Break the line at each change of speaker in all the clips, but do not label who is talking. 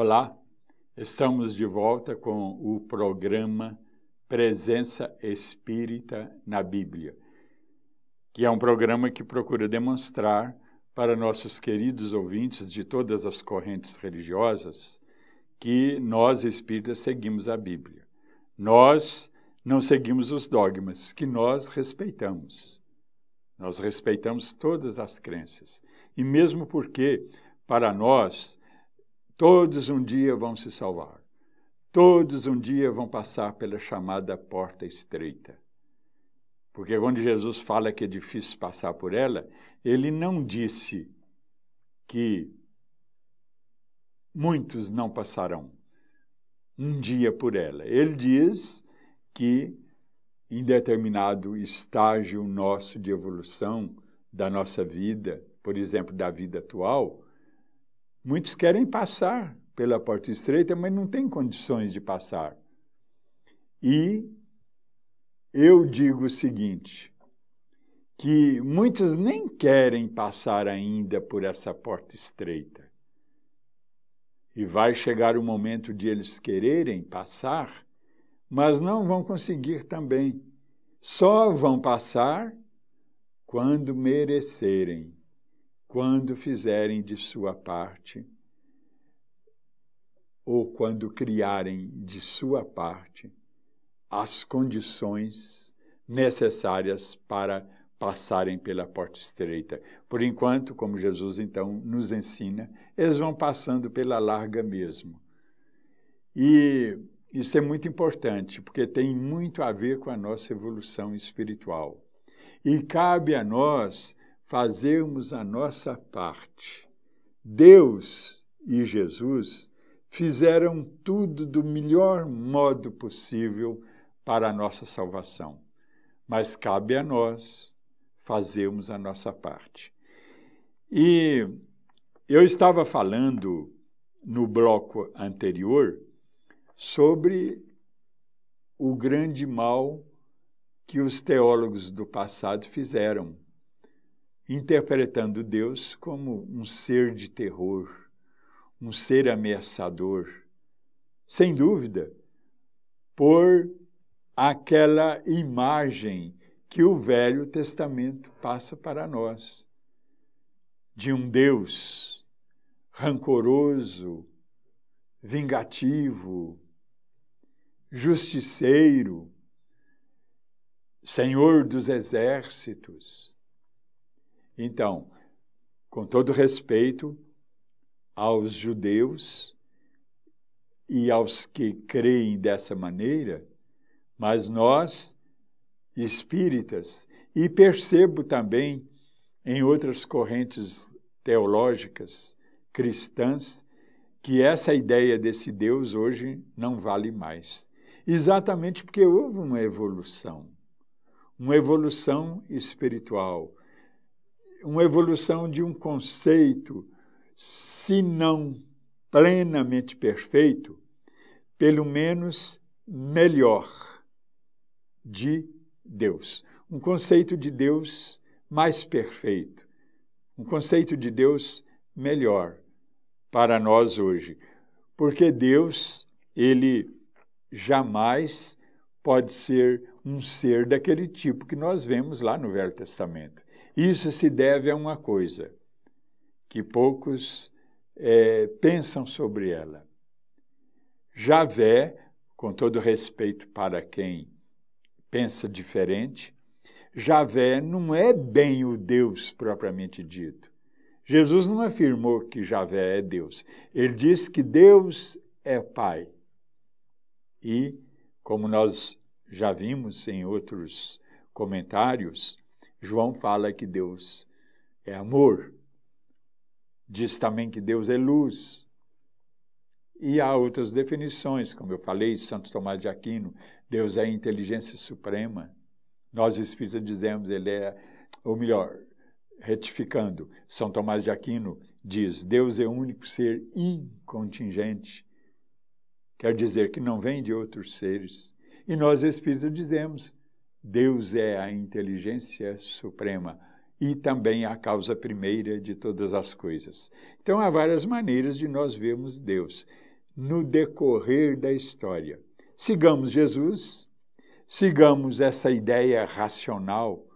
Olá, estamos de volta com o programa Presença Espírita na Bíblia, que é um programa que procura demonstrar para nossos queridos ouvintes de todas as correntes religiosas que nós espíritas seguimos a Bíblia. Nós não seguimos os dogmas, que nós respeitamos. Nós respeitamos todas as crenças. E mesmo porque, para nós, todos um dia vão se salvar. Todos um dia vão passar pela chamada porta estreita. Porque quando Jesus fala que é difícil passar por ela, ele não disse que muitos não passarão um dia por ela. Ele diz que em determinado estágio nosso de evolução da nossa vida, por exemplo, da vida atual, muitos querem passar pela porta estreita, mas não têm condições de passar. E eu digo o seguinte, que muitos nem querem passar ainda por essa porta estreita. E vai chegar o momento de eles quererem passar, mas não vão conseguir também. Só vão passar quando merecerem, quando fizerem de sua parte, ou quando criarem de sua parte as condições necessárias para passarem pela porta estreita. Por enquanto, como Jesus então nos ensina, eles vão passando pela larga mesmo. E isso é muito importante, porque tem muito a ver com a nossa evolução espiritual. E cabe a nós fazermos a nossa parte. Deus e Jesus fizeram tudo do melhor modo possível para a nossa salvação. Mas cabe a nós fazermos a nossa parte. E eu estava falando no bloco anterior sobre o grande mal que os teólogos do passado fizeram, interpretando Deus como um ser de terror, um ser ameaçador, sem dúvida, por aquela imagem que o Velho Testamento passa para nós, de um Deus rancoroso, vingativo, justiceiro, Senhor dos exércitos. Então, com todo respeito aos judeus e aos que creem dessa maneira, mas nós, espíritas, e percebo também em outras correntes teológicas cristãs, que essa ideia desse Deus hoje não vale mais. Exatamente porque houve uma evolução espiritual, uma evolução de um conceito, se não plenamente perfeito, pelo menos melhor, de Deus. Um conceito de Deus mais perfeito, um conceito de Deus melhor para nós hoje. Porque Deus, ele jamais pode ser um ser daquele tipo que nós vemos lá no Velho Testamento. Isso se deve a uma coisa, que poucos pensam sobre ela. Javé, com todo respeito para quem pensa diferente, Javé não é bem o Deus propriamente dito. Jesus não afirmou que Javé é Deus. Ele disse que Deus é Pai. E, como nós já vimos em outros comentários, João fala que Deus é amor. Diz também que Deus é luz. E há outras definições, como eu falei, Santo Tomás de Aquino, Deus é a inteligência suprema. Nós espíritas dizemos, ele é, ou melhor, retificando, São Tomás de Aquino diz, Deus é o único ser incontingente. Quer dizer que não vem de outros seres. E nós espíritas dizemos, Deus é a inteligência suprema e também a causa primeira de todas as coisas. Então, há várias maneiras de nós vermos Deus. no decorrer da história. Sigamos Jesus, sigamos essa ideia racional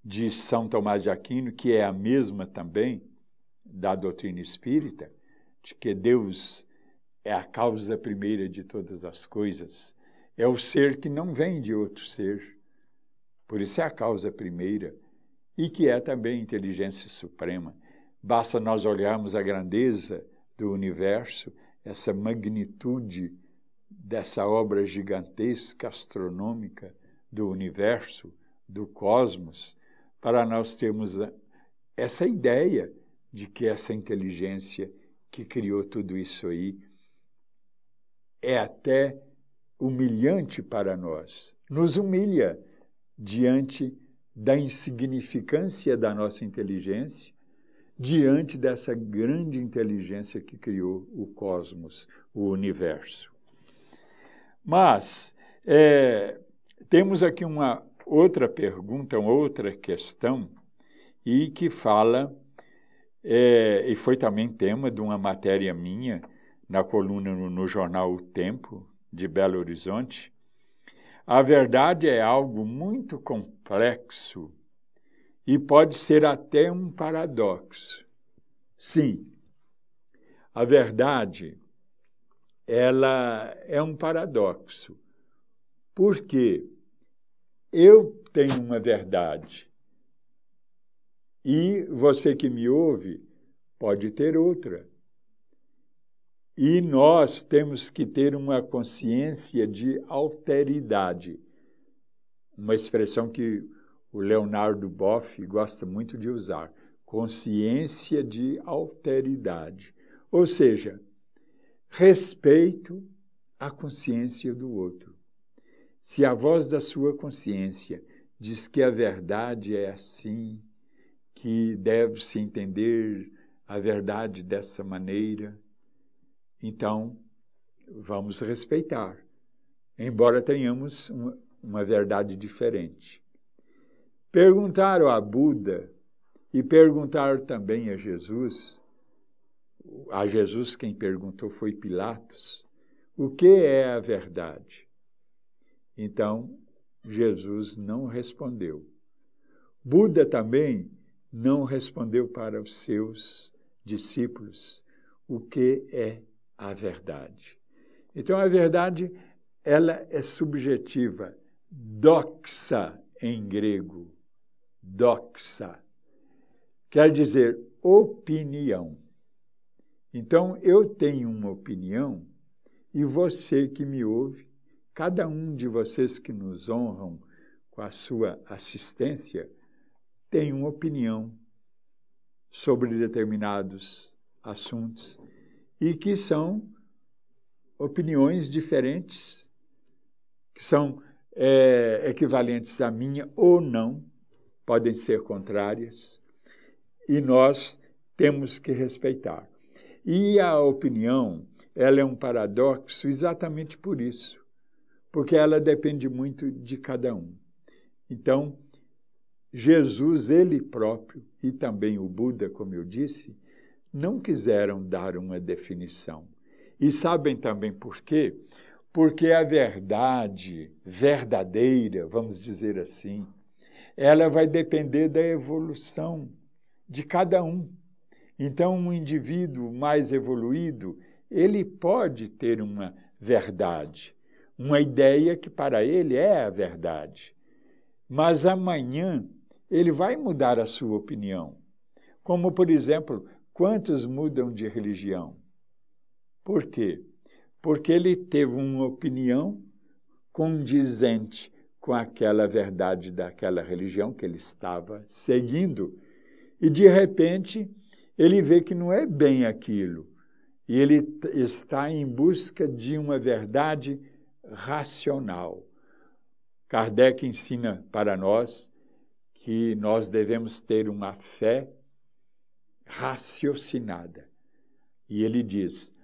de São Tomás de Aquino, que é a mesma também da doutrina espírita, de que Deus é a causa primeira de todas as coisas, é o ser que não vem de outro ser, por isso é a causa primeira, e que é também inteligência suprema. Basta nós olharmos a grandeza do universo, essa magnitude dessa obra gigantesca, astronômica do universo, do cosmos, para nós termos essa ideia de que essa inteligência que criou tudo isso aí é até humilhante para nós, nos humilha diante da insignificância da nossa inteligência, diante dessa grande inteligência que criou o cosmos, o universo. Mas temos aqui uma outra pergunta, uma outra questão, e que fala, e foi também tema de uma matéria minha, na coluna no jornal O Tempo, de Belo Horizonte. A verdade é algo muito complexo e pode ser até um paradoxo. Sim, a verdade, ela é um paradoxo, porque eu tenho uma verdade e você que me ouve pode ter outra. E nós temos que ter uma consciência de alteridade, uma expressão que o Leonardo Boff gosta muito de usar, consciência de alteridade, ou seja, respeito à consciência do outro. Se a voz da sua consciência diz que a verdade é assim, que deve-se entender a verdade dessa maneira, então vamos respeitar, embora tenhamos uma verdade diferente. Perguntaram a Buda e perguntaram também a Jesus quem perguntou foi Pilatos, o que é a verdade? Então, Jesus não respondeu. Buda também não respondeu para os seus discípulos o que é a verdade. Então, a verdade, ela é subjetiva, doxa em grego, doxa, quer dizer opinião. Então, eu tenho uma opinião e você que me ouve, cada um de vocês que nos honram com a sua assistência, tem uma opinião sobre determinados assuntos e que são opiniões diferentes, que são equivalentes à minha ou não, podem ser contrárias, e nós temos que respeitar. E a opinião, ela é um paradoxo exatamente por isso, porque ela depende muito de cada um. Então, Jesus, ele próprio, e também o Buda, como eu disse, não quiseram dar uma definição. E sabem também por quê? Porque a verdade verdadeira, vamos dizer assim, ela vai depender da evolução de cada um. Então, um indivíduo mais evoluído, ele pode ter uma verdade, uma ideia que para ele é a verdade. Mas amanhã ele vai mudar a sua opinião. Como, por exemplo, quantos mudam de religião? Por quê? Porque ele teve uma opinião condizente com aquela verdade daquela religião que ele estava seguindo. E, de repente, ele vê que não é bem aquilo. E ele está em busca de uma verdade racional. Kardec ensina para nós que nós devemos ter uma fé raciocinada. E ele diz,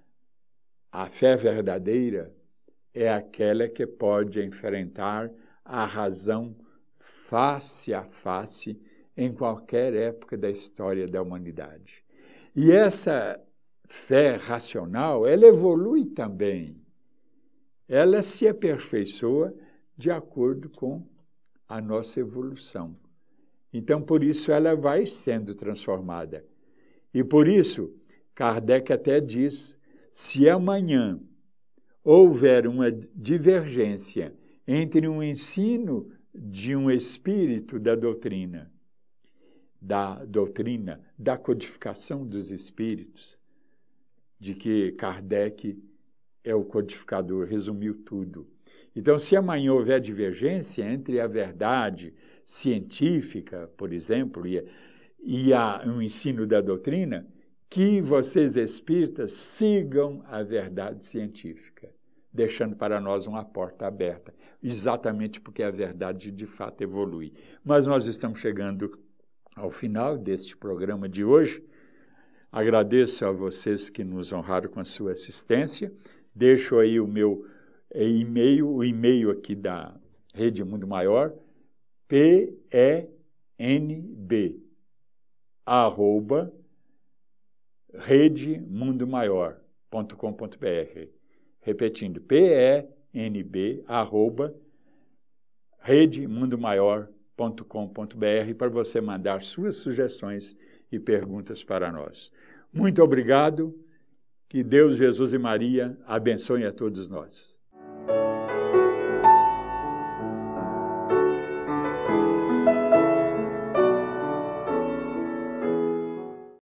a fé verdadeira é aquela que pode enfrentar a razão face a face em qualquer época da história da humanidade. E essa fé racional, ela evolui também. Ela se aperfeiçoa de acordo com a nossa evolução. Então, por isso, ela vai sendo transformada. E por isso, Kardec até diz, se amanhã houver uma divergência entre um ensino de um espírito da doutrina da codificação dos espíritos, de que Kardec é o codificador, resumiu tudo. Então, se amanhã houver divergência entre a verdade científica, por exemplo, e o ensino da doutrina, que vocês espíritas sigam a verdade científica, deixando para nós uma porta aberta, exatamente porque a verdade de fato evolui. Mas nós estamos chegando ao final deste programa de hoje. Agradeço a vocês que nos honraram com a sua assistência. Deixo aí o meu e-mail, o e-mail aqui da Rede Mundo Maior, penb@redemundomaior.com.br. Repetindo, penb@redemundomaior.com.br, para você mandar suas sugestões e perguntas para nós. Muito obrigado. Que Deus, Jesus e Maria abençoem a todos nós.